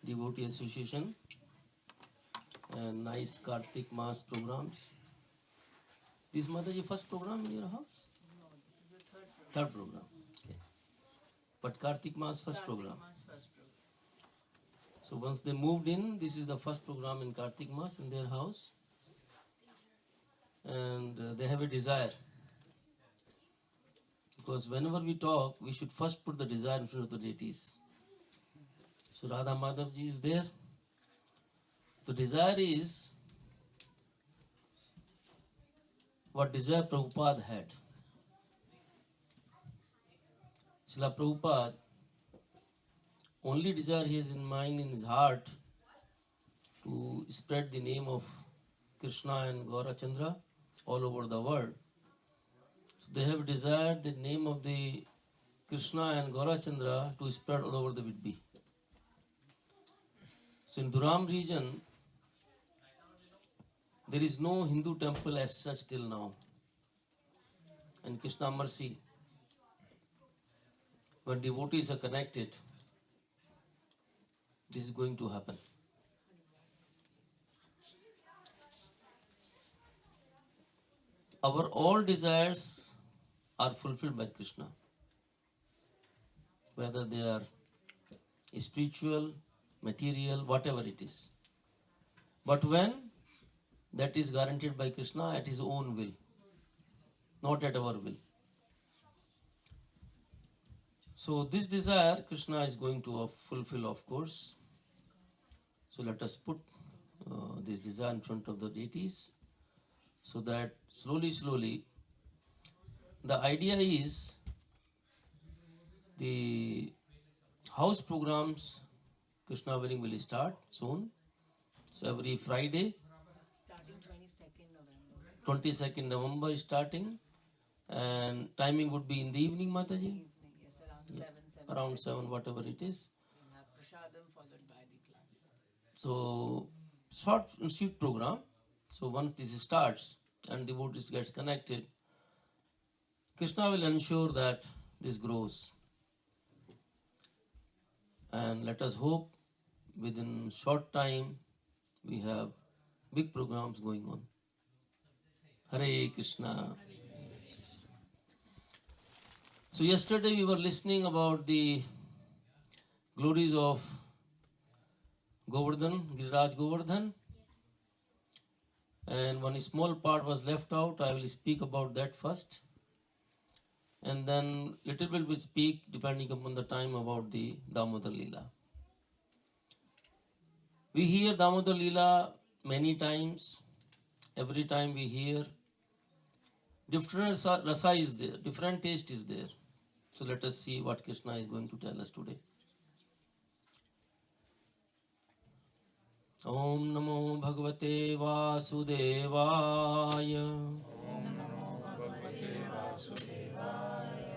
Devotee Association and nice Kartik Mass programs. This Mataji first program in your house? No, this is the third program. Third program. Okay. But Kartik Mass first program. Mass first program. So once they moved in, this is the first program in Kartik Mass in their house. And they have a desire. Because whenever we talk, we should first put the desire in front of the deities. So Radha Madhav ji is there. The desire is what desire Prabhupada had. Srila Prabhupada, only desire he has in mind, in his heart, to spread the name of Krishna and Gaurachandra all over the world. So they have desired the name of the Krishna and Gaurachandra to spread all over the Vidbi. So in Duram region, there is no Hindu temple as such till now. And Krishna mercy, when devotees are connected, this is going to happen. Our all desires are fulfilled by Krishna, whether they are spiritual, material, whatever it is. But when that is guaranteed by Krishna at his own will, not at our will. So this desire Krishna is going to fulfill, of course. So let us put this desire in front of the deities, so that slowly, the idea is the house programs, Krishna willing, will start soon. So every Friday, Starting 22nd November. 22nd November is starting, and timing would be in the evening, Mataji? Evening, yes, around 7. Around 7, whatever it is. We'll have prasadam followed by the class. So short and sweet program. So once this starts and devotees gets connected, Krishna will ensure that this grows. And let us hope within short time we have big programs going on. Hare Krishna. So yesterday we were listening about the glories of Govardhan, Giriraj Govardhan. And one small part was left out. I will speak about that first. And then little bit will speak, depending upon the time, about the Damodar Leela. We hear Damodar Leela many times. Every time we hear, different rasa is there, different taste is there. So let us see what Krishna is going to tell us today. Om Namo Bhagavate Vasudevaya.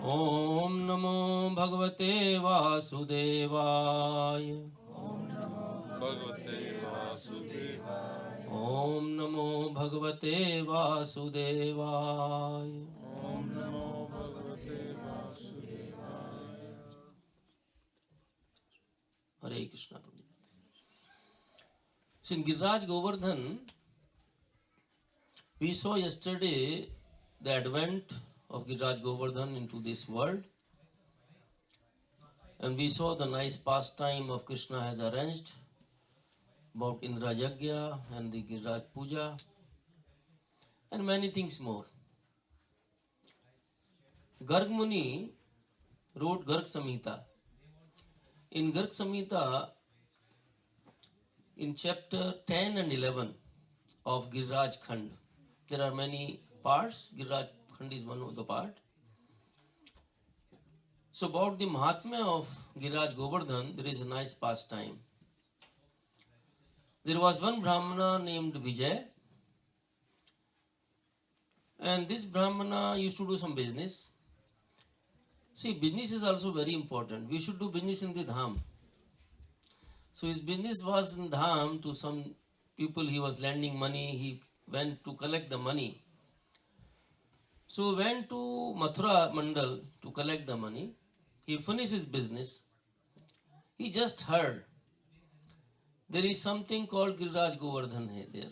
Om Namo Bhagavate Vasudevaya. Om Namo Bhagavate Vasudevaya. Hare Krishna. So in Giriraj Govardhan, we saw yesterday the advent of Giriraj Govardhan into this world. And we saw the nice pastime of Krishna has arranged about Indra Yagya and the Giriraj Puja and many things more. Garg Muni wrote Garg Samhita. In Garg Samhita, in chapter 10 and 11 of Giriraj Khand, there are many parts. Giriraj Khand is one of the part. So about the Mahatmya of Giriraj Govardhan, there is a nice pastime. There was one Brahmana named Vijay, and this Brahmana used to do some business. See, business is also very important. We should do business in the Dham. So his business was in Dham. To some people he was lending money. He went to collect the money. So went to Mathura Mandal to collect the money. He finished his business. He just heard there is something called Giriraj Govardhan there.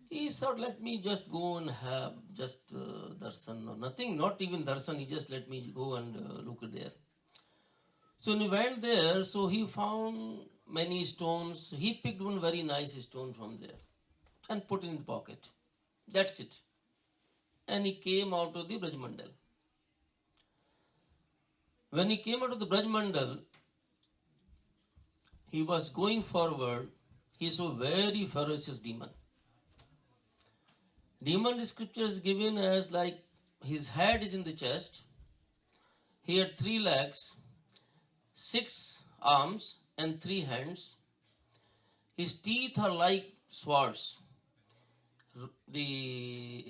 He thought, let me just go and have just darshan, or nothing, not even darshan, he just let me go and look there. So when he went there, so he found many stones. He picked one very nice stone from there and put in the pocket. That's it. And he came out of the Brajmandal. When he came out of the Brajmandal, he was going forward. He saw very ferocious demon. Demon scripture is given as like his head is in the chest. He had 3 legs, 6 arms and 3 hands. His teeth are like swords. The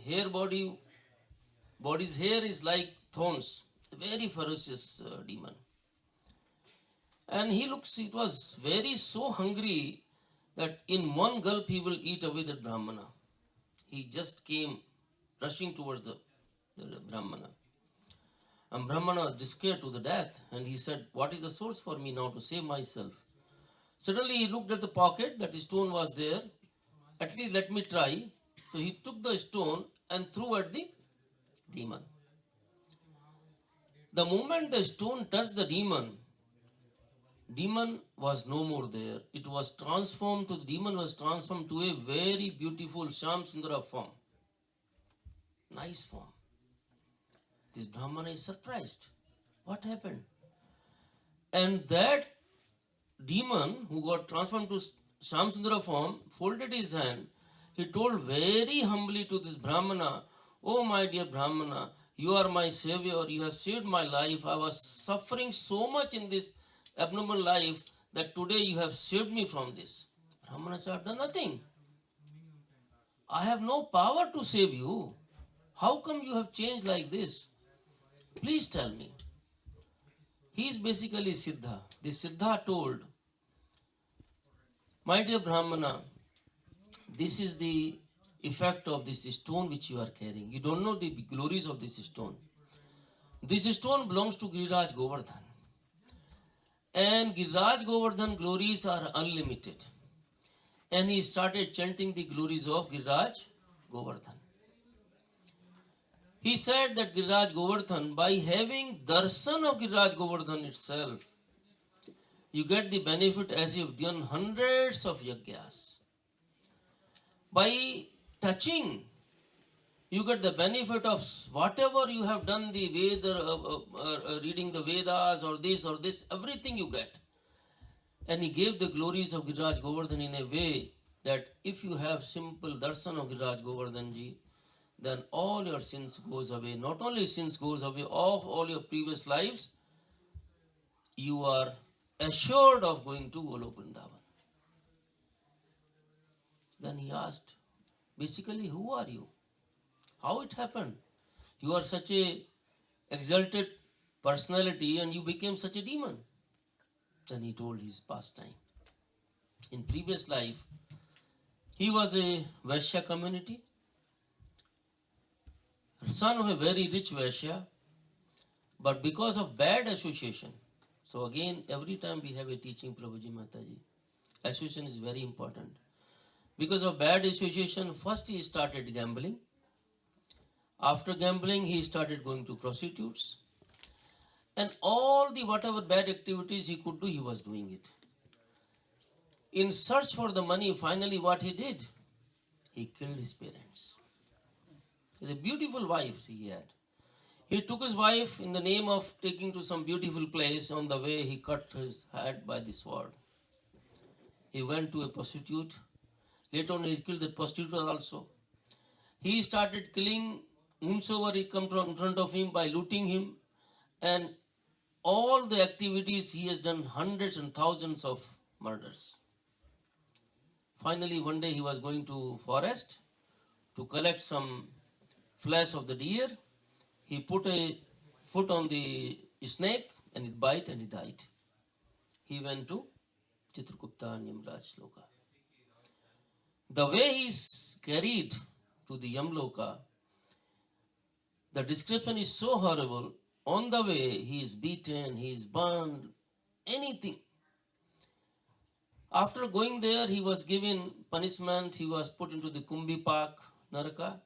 body's hair is like thorns. A very ferocious demon. And it was very so hungry that in one gulp he will eat away the Brahmana. He just came rushing towards the Brahmana. And Brahmana was scared to the death, and he said, what is the source for me now to save myself? Suddenly he looked at the pocket, that stone was there. At least let me try. So he took the stone and threw at the demon. The moment the stone touched the demon was no more there. The demon was transformed to a very beautiful Sham Sundara form. Nice form. This Brahmana is surprised. What happened? And that demon who got transformed to Sham Sundara form folded his hand. He told very humbly to this Brahmana, oh my dear Brahmana, you are my savior, you have saved my life. I was suffering so much in this abnormal life that today you have saved me from this. Brahmana said, I have done nothing. I have no power to save you. How come you have changed like this? Please tell me. He is basically Siddha. The Siddha told, my dear Brahmana, this is the effect of this stone which you are carrying. You don't know the glories of this stone. This stone belongs to Giriraj Govardhan. And Giriraj Govardhan glories are unlimited. And he started chanting the glories of Giriraj Govardhan. He said that Giriraj Govardhan, by having darshan of Giriraj Govardhan itself, you get the benefit as you've done hundreds of yagyas. By touching, you get the benefit of whatever you have done, the Veda, reading the Vedas or this, everything you get. And he gave the glories of Giriraj Govardhan in a way that if you have simple darshan of Giriraj Govardhan ji, then all your sins goes away. Not only sins goes away, of all your previous lives, you are assured of going to Golok Vrindavan. Then he asked, basically, who are you? How it happened? You are such a exalted personality and you became such a demon. Then he told his pastime. In previous life, he was a Vaishya community, son of a very rich Vaishya, but because of bad association. So again, every time we have a teaching, Prabhuji Mataji, association is very important. Because of bad association, first he started gambling. After gambling, he started going to prostitutes. And all the whatever bad activities he could do, he was doing it. In search for the money, finally what he did? He killed his parents. The beautiful wives he had. He took his wife in the name of taking to some beautiful place. On the way, he cut his head by the sword. He went to a prostitute. Later on, he killed the prostitute also. He started killing whomsoever he come in front of him by looting him. And all the activities, he has done hundreds and thousands of murders. Finally, one day he was going to forest to collect some flesh of the deer. He put a foot on the snake and it bite and he died. He went to Chitragupta and Yamraj Loka. The way he is carried to the Yamloka, the description is so horrible. On the way, he is beaten, he is burned, anything. After going there, he was given punishment. He was put into the Kumbipak Naraka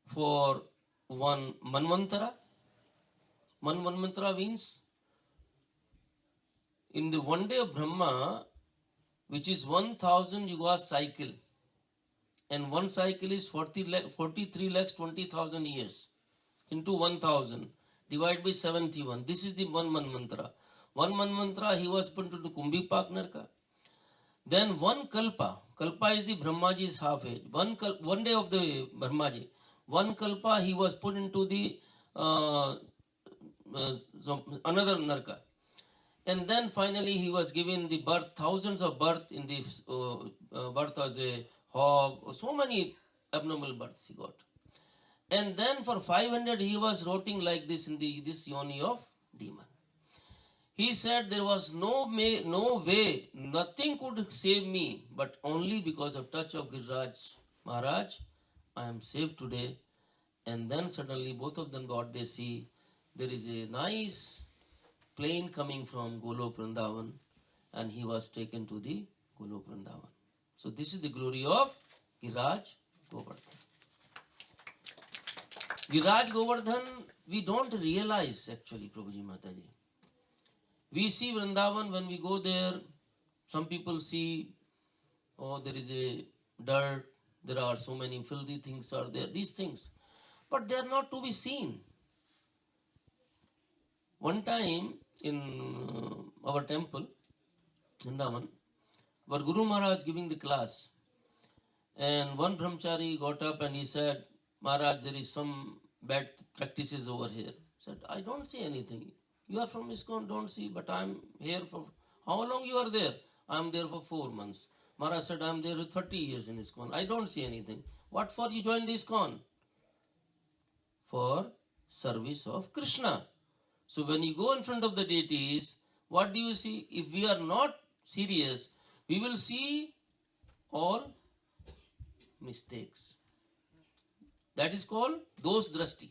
for one Manvantara. One Manvantara means in the one day of Brahma, which is 1000 yuga cycle, and one cycle is 43 lakhs 20,000 years into 1000 divided by 71. This is the one Manvantara. One Manvantara he was put into Kumbipak Naraka. Then one Kalpa is the Brahmaji's half age. One day of the Brahmaji. One Kalpa he was put into the another Naraka. And then finally he was given the birth, thousands of birth in the birth as a hog, so many abnormal births he got. And then for 500 he was rotting like this in this yoni of demon. He said there was no way, nothing could save me, but only because of touch of Giriraj Maharaj, I am saved today. And then suddenly both of them got, they see there is a nice plane coming from Golok Vrindavan, and he was taken to the Golok Vrindavan. So this is the glory of Giriraj Govardhan. Giriraj Govardhan, we don't realize actually, Prabhuji Mataji. We see Vrindavan when we go there, some people see, oh, there is a dirt, there are so many filthy things are there, these things. But they are not to be seen. One time in our temple, Vrindavan, our Guru Maharaj giving the class, and one brahmachari got up and he said, Maharaj, there is some bad practices over here. He said, I don't see anything. You are from ISKCON, don't see, but I am here for, how long you are there? I am there for 4 months. Maharaj said, I am there with 30 years in ISKCON. I don't see anything. What for you joined ISKCON? For service of Krishna. So when you go in front of the deities, what do you see? If we are not serious, we will see all mistakes. That is called dos drashti.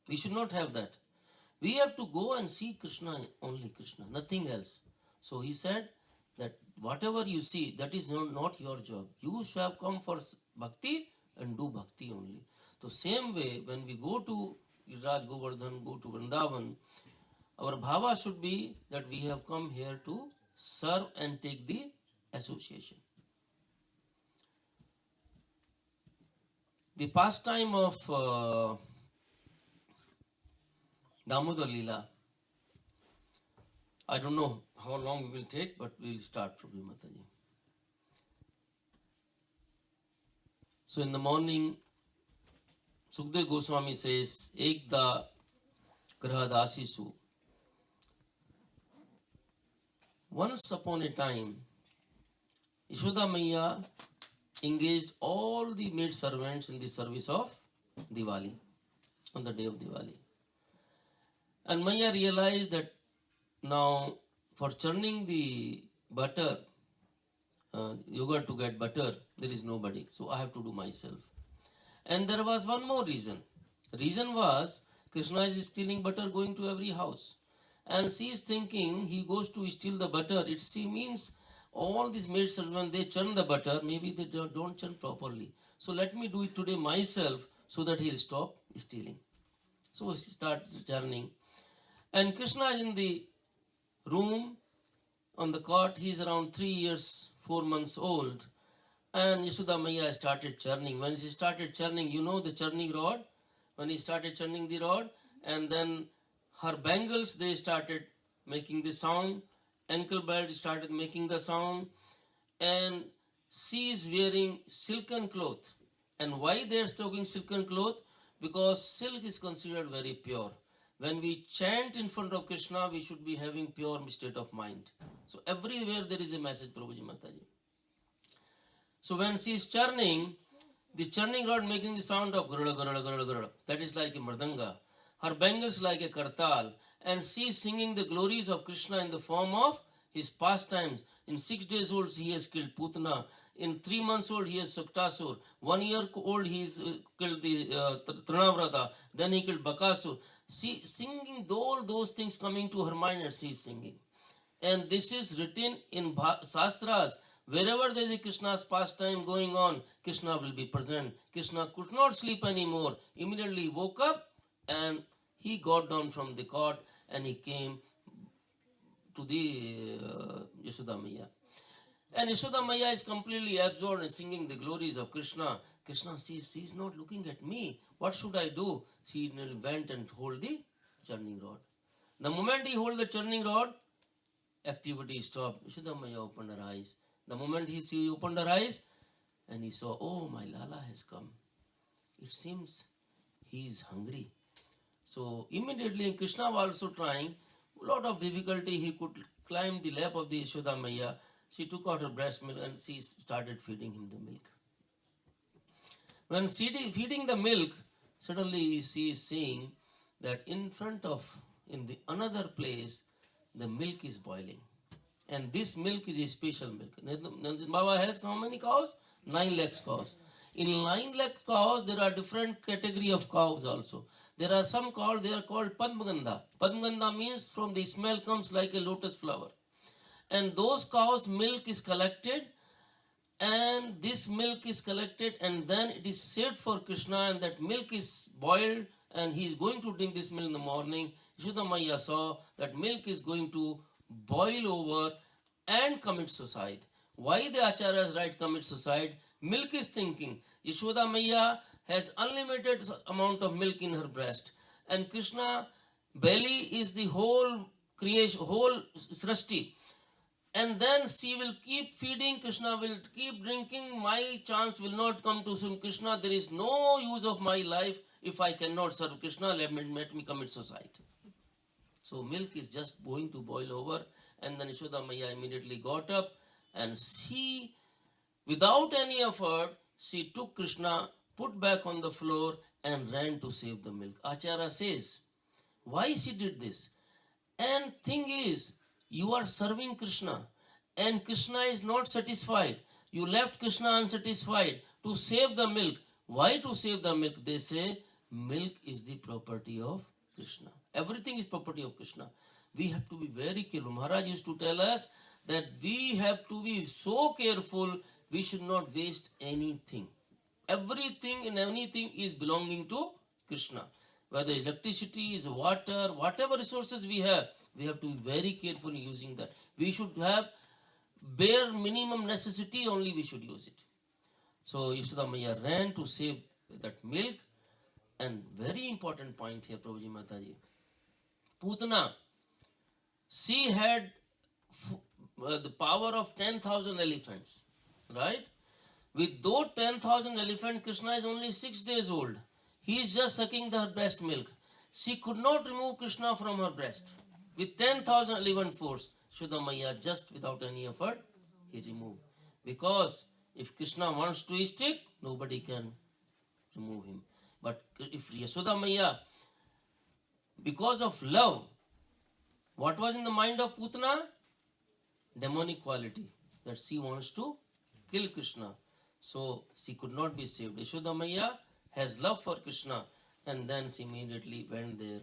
We should not have that. We have to go and see Krishna, only Krishna, nothing else. So he said that whatever you see, that is not your job. You should have come for bhakti and do bhakti only. So same way, when we go to Giriraj Govardhan, go to Vrindavan, our bhava should be that we have come here to serve and take the association. The pastime of Damodar Leela, I don't know how long we will take, but we will start, Prabhu Mataji. So in the morning, Sukdev Goswami says, Ekda Grahadasisu. Once upon a time, Yashoda Maiya engaged all the maid servants in the service of Diwali, on the day of Diwali. And Maiya realized that now for churning the butter, yogurt to get butter, there is nobody. So I have to do myself. And there was one more reason. The reason was Krishna is stealing butter going to every house. And she is thinking he goes to steal the butter. It means all these maid servants, they churn the butter. Maybe they don't churn properly. So let me do it today myself so that he'll stop stealing. So she started churning. And Krishna is in the room on the cot. He is around 3 years, 4 months old. And Yashoda Maiya started churning. When she started churning, you know the churning rod? When he started churning the rod, and then her bangles, they started making the sound. Ankle belt started making the sound. And she is wearing silken cloth. And why they are talking silken cloth? Because silk is considered very pure. When we chant in front of Krishna, we should be having pure state of mind. So everywhere there is a message, Prabhuji Mataji. So when she is churning, the churning rod making the sound of garada, garada, garada, garada. That is like a mridanga. Her bangles like a kartal. And she is singing the glories of Krishna in the form of his pastimes. In 6 days old, he has killed Putana. In 3 months old, he has Suktasur. 1 year old, he has killed the Trinavrata. Then he killed Bakasur. She singing all those things coming to her mind, and she is singing. And this is written in Shastras. Wherever there is a Krishna's pastime going on, Krishna will be present. Krishna could not sleep anymore. Immediately he woke up and he got down from the cot and he came to the Yashoda Maya. And Yashoda Maya is completely absorbed in singing the glories of Krishna. Krishna sees, she is not looking at me. What should I do? She went and hold the churning rod. The moment he hold the churning rod, activity stopped. Yashoda Maya opened her eyes. The moment she opened her eyes and he saw, oh, my Lala has come. It seems he is hungry. So immediately Krishna was also trying, a lot of difficulty, he could climb the lap of the Yashoda Maya. She took out her breast milk and she started feeding him the milk. When feeding the milk, suddenly she is seeing that in the another place, the milk is boiling. And this milk is a special milk. Baba has how many cows? 9 lakhs cows. In 9 lakhs cows, there are different category of cows also. There are some cows, they are called Padmagandha. Padmagandha means from the smell comes like a lotus flower. And those cows' milk is collected, and this milk is collected, and then it is saved for Krishna, and that milk is boiled, and he is going to drink this milk in the morning. Yashoda Maya saw that milk is going to boil over and commit suicide. Why the Acharyas write commit suicide? Milk is thinking. Yashoda Maya has unlimited amount of milk in her breast, and Krishna belly is the whole creation, whole srishti. And then she will keep feeding, Krishna will keep drinking, my chance will not come to serve Krishna. There is no use of my life if I cannot serve Krishna, let me commit suicide. So milk is just going to boil over, and then Yashoda Maya immediately got up, and she, without any effort, she took Krishna, put back on the floor, and ran to save the milk. Acharya says, why she did this? And thing is, you are serving Krishna, and Krishna is not satisfied. You left Krishna unsatisfied to save the milk. Why to save the milk? They say milk is the property of Krishna. Everything is property of Krishna. We have to be very careful. Maharaj used to tell us that we have to be so careful, we should not waste anything. Everything and anything is belonging to Krishna. Whether electricity is water, whatever resources we have to be very careful in using that. We should have bare minimum necessity, only we should use it. So Yashoda Maya ran to save that milk. And very important point here, Prabhuji Mataji. Putana, she had the power of 10,000 elephants, right? With those 10,000 elephants, Krishna is only 6 days old. He is just sucking her breast milk. She could not remove Krishna from her breast. With 10,000 elephant force, Yashoda Maya just without any effort, he removed. Because if Krishna wants to stick, nobody can remove him. But if Yashoda Maya, because of love, what was in the mind of Putana? Demonic quality, that she wants to kill Krishna. So she could not be saved. Yashoda Maya has love for Krishna, and then she immediately went there.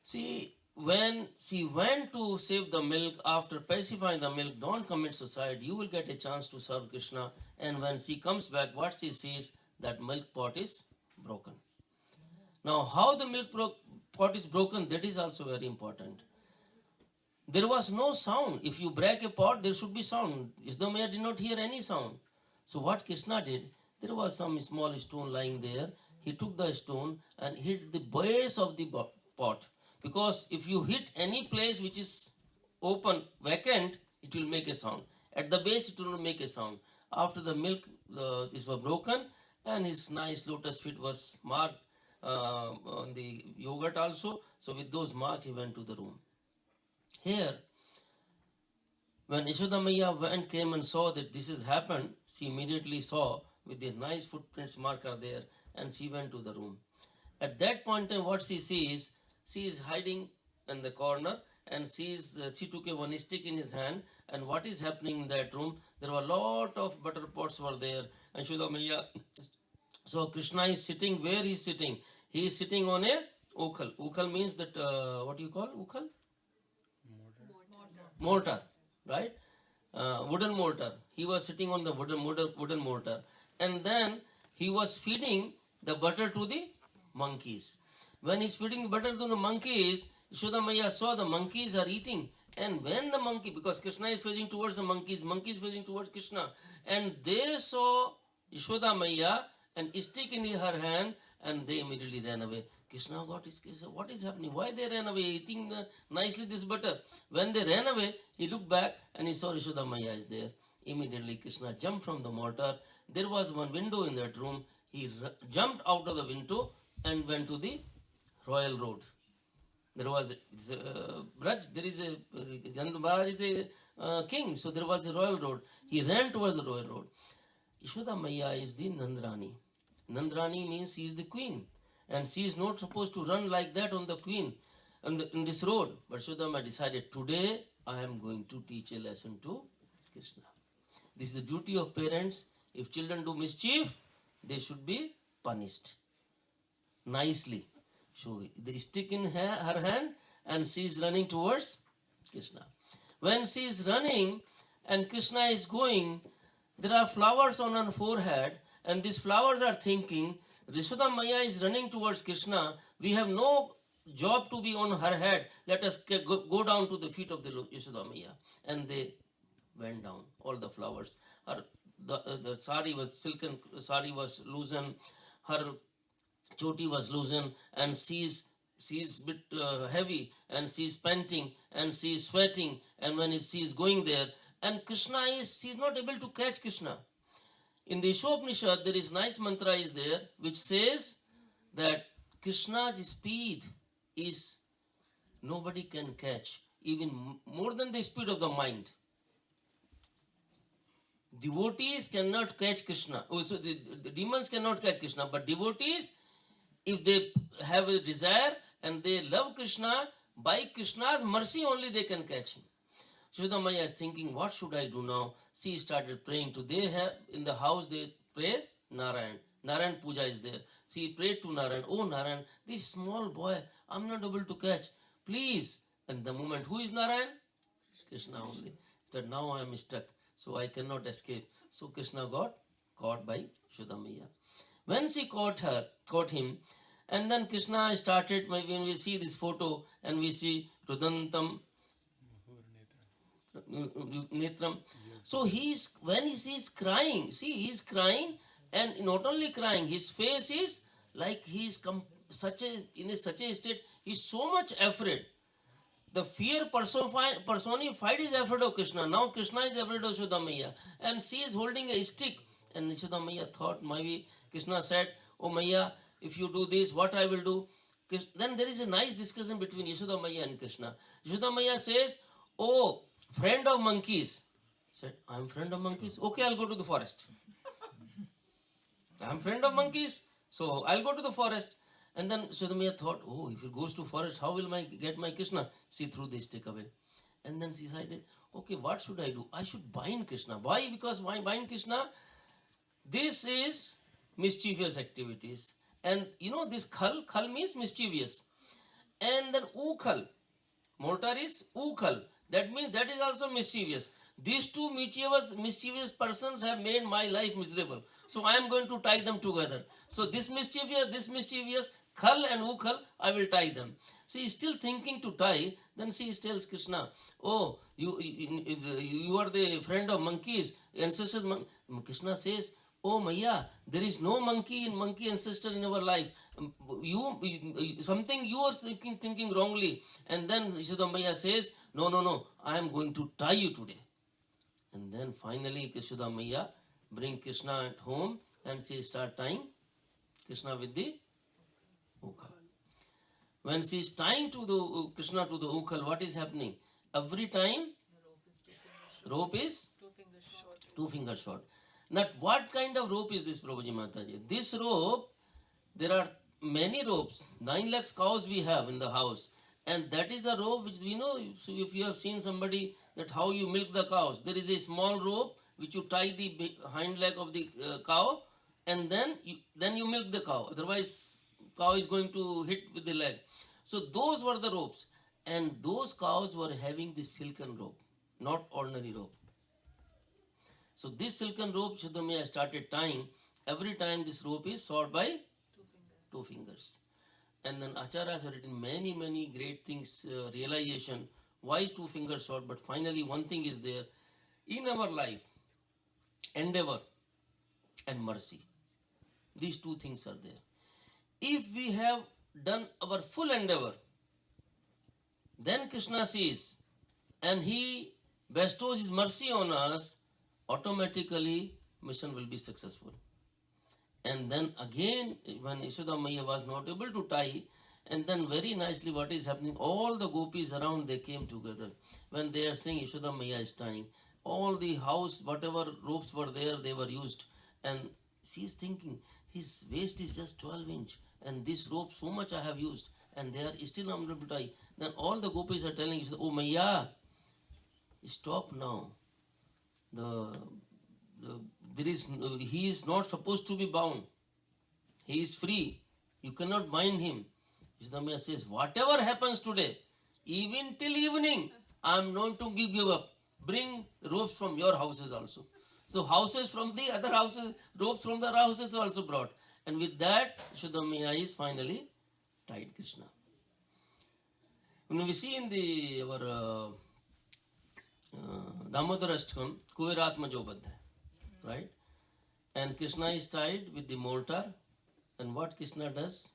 See, when she went to save the milk, after pacifying the milk, don't commit suicide, you will get a chance to serve Krishna. And when she comes back, what she sees, that milk pot is broken. Now, how the milk pot is broken, that is also very important. There was no sound. If you break a pot, there should be sound. Yashoda Maya did not hear any sound. So what Krishna did, there was some small stone lying there. He took the stone and hit the base of the pot. Because if you hit any place which is open, vacant, it will make a sound. At the base, it will not make a sound. After the milk this was broken, and his nice lotus feet was marked on the yogurt also. So with those marks, he went to the room. Here, when Yashoda Maya came and saw that this has happened, she immediately saw with these nice footprints marker there, and she went to the room. At that point in time, what she sees, she is hiding in the corner, and she took a one stick in his hand, and what is happening in that room, there were a lot of butter pots were there, and Yashoda Maya, so Krishna is sitting, where he is sitting? He is sitting on a ukhal. Ukhal means that, what do you call ukhal? mortar, right? Wooden mortar. He was sitting on the wooden mortar, and then he was feeding the butter to the monkeys. When he's feeding the butter to the monkeys, Yashoda Maya saw the monkeys are eating, and when the monkey, because Krishna is facing towards the monkeys is facing towards Krishna, and they saw Yashoda Maya and stick in her hand, and they immediately ran away. Krishna got his case. What is happening? Why they ran away? Eating nicely this butter. When they ran away, he looked back and he saw Yashoda Maya is there. Immediately Krishna jumped from the mortar. There was one window in that room. He jumped out of the window and went to the royal road. There was Braj, there is a Nand Maharaj is a king, so there was a royal road. He ran towards the royal road. Yashoda Maya is the Nandrani. Nandrani means she is the queen, and she is not supposed to run like that on the queen in this road. But Yashoda Maya decided, today I am going to teach a lesson to Krishna. This is the duty of parents. If children do mischief, they should be punished nicely. So they stick in her hand, and she is running towards Krishna. When she is running and Krishna is going, there are flowers on her forehead, and these flowers are thinking, Yashoda Maya is running towards Krishna. We have no job to be on her head. Let us go down to the feet of the Yashoda Maya. And they went down, all the flowers. The sari was silken, sari was loosened, her choti was loosened, and she's bit heavy, and she's panting, and she's sweating, and when she's going there, and she's not able to catch Krishna. In the Ishopanishad, there is nice mantra is there, which says that Krishna's speed is nobody can catch, even more than the speed of the mind. Devotees cannot catch Krishna. So the demons cannot catch Krishna, but devotees, if they have a desire and they love Krishna, by Krishna's mercy only they can catch him. Yashoda Maya is thinking, what should I do now? She started praying to, they have in the house they pray Narayan. Narayan Puja is there. She prayed to Narayan, oh Narayan, this small boy, I'm not able to catch. Please. And the moment, who is Narayan? Krishna only. He said, now I am stuck, so I cannot escape. So Krishna got caught by Yashoda Maya. When she caught him, and then Krishna started, when we see this photo and we see Rudantam, Netram. So when he is crying, see, he is crying, and not only crying, his face is like he is in such a state, he is so much afraid. The fear personified is afraid of Krishna. Now Krishna is afraid of Yashoda Maya, and she is holding a stick. And Yashoda Maya thought, maybe Krishna said, oh Maya, if you do this, what I will do? Then there is a nice discussion between Yashoda Maya and Krishna. Yashoda Maya says, oh, friend of monkeys. Said, I am friend of monkeys. Okay, I'll go to the forest. I am friend of monkeys, so I'll go to the forest. And then Yashoda Maya thought, oh, if he goes to forest, how will I get my Krishna? She threw the stick away. And then she decided, okay, what should I do? I should bind Krishna. Why? Because why bind Krishna? This is mischievous activities. And you know this khal means mischievous. And then ukhal, mortar is ukhal. That means that is also mischievous. These two mischievous persons have made my life miserable. So I am going to tie them together. So this mischievous, khal and ukhal, I will tie them. She is still thinking to tie. Then she tells Krishna, oh, you are the friend of monkeys, ancestors. Krishna says, oh Maya, there is no monkey ancestor in our life. Something you are thinking wrongly. And then Yashoda Maya says, no, I am going to tie you today. And then finally Yashoda Maya bring Krishna at home, and she start tying Krishna with the ukhal. When she is tying to the Krishna to the ukhal, what is happening? Every time rope is 2 fingers short. Now, what kind of rope is this, Prabhuji Mataji? This rope, there are many ropes. 9 lakhs cows we have in the house. And that is the rope which we know. So if you have seen somebody, that how you milk the cows. There is a small rope which you tie the hind leg of the cow, and then you milk the cow. Otherwise, cow is going to hit with the leg. So those were the ropes. And those cows were having this silken rope. not ordinary rope. So this silken rope Yashodhamaya started tying. Every time this rope is short by 2 fingers. And then Acharya has written many great things, realization. Why is 2 fingers short? But finally one thing is there. In our life, endeavor and mercy. These 2 things are there. If we have done our full endeavor, then Krishna sees and he bestows his mercy on us, automatically mission will be successful. And then again, when Yashodhamaya was not able to tie, and then very nicely what is happening, all the gopis around, they came together. When they are saying Yashodhamaya is tying, all the house, whatever ropes were there, they were used. And she is thinking, his waist is just 12 inch, and this rope so much I have used, and they are still unable to tie. Then all the gopis are telling, oh Maya, stop now. He is not supposed to be bound. He is free. You cannot bind him. Yashodhamaya says, whatever happens today, even till evening, I am not to give up. Bring ropes from your houses also. So houses from the other houses, ropes from the other houses also brought. And with that, Yashodhamaya is finally tied Krishna. When we see in our Damodara Ashtakam, Kuveratma Jobadha, right? And Krishna is tied with the mortar. And what Krishna does?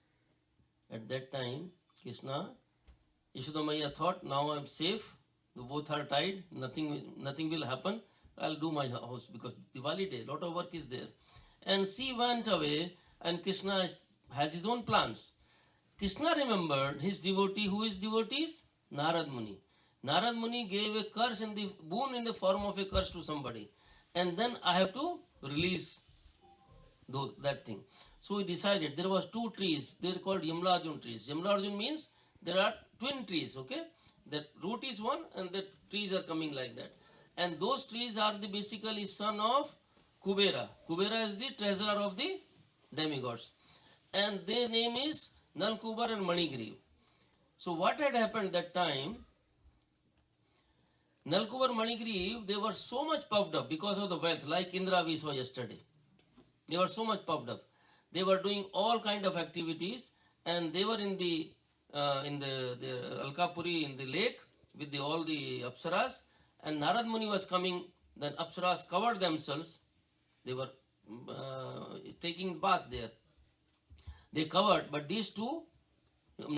At that time, Yashodhamaya thought, now I am safe. The both are tied. Nothing will happen. I'll do my house because Diwali day, lot of work is there. And she went away, and Krishna has his own plans. Krishna remembered his devotee. Who is devotees? Narad Muni. Narad Muni gave a curse boon in the form of a curse to somebody. And then I have to release that thing. So he decided there was 2 trees. They are called Yamlarjun trees. Yamlarjun means there are twin trees, okay? The root is one and the trees are coming like that. And those trees are basically son of Kubera. Kubera is the treasurer of the demigods. And their name is Nalkubar and Manigriv. So what had happened that time, Nalkubar and Manigriv, they were so much puffed up because of the wealth, like Indra we saw yesterday. They were so much puffed up. They were doing all kind of activities, and they were in the Alkapuri, in the lake with all the Apsaras, and Narad Muni was coming. Then Apsaras covered themselves. They were taking bath there. They covered, but these 2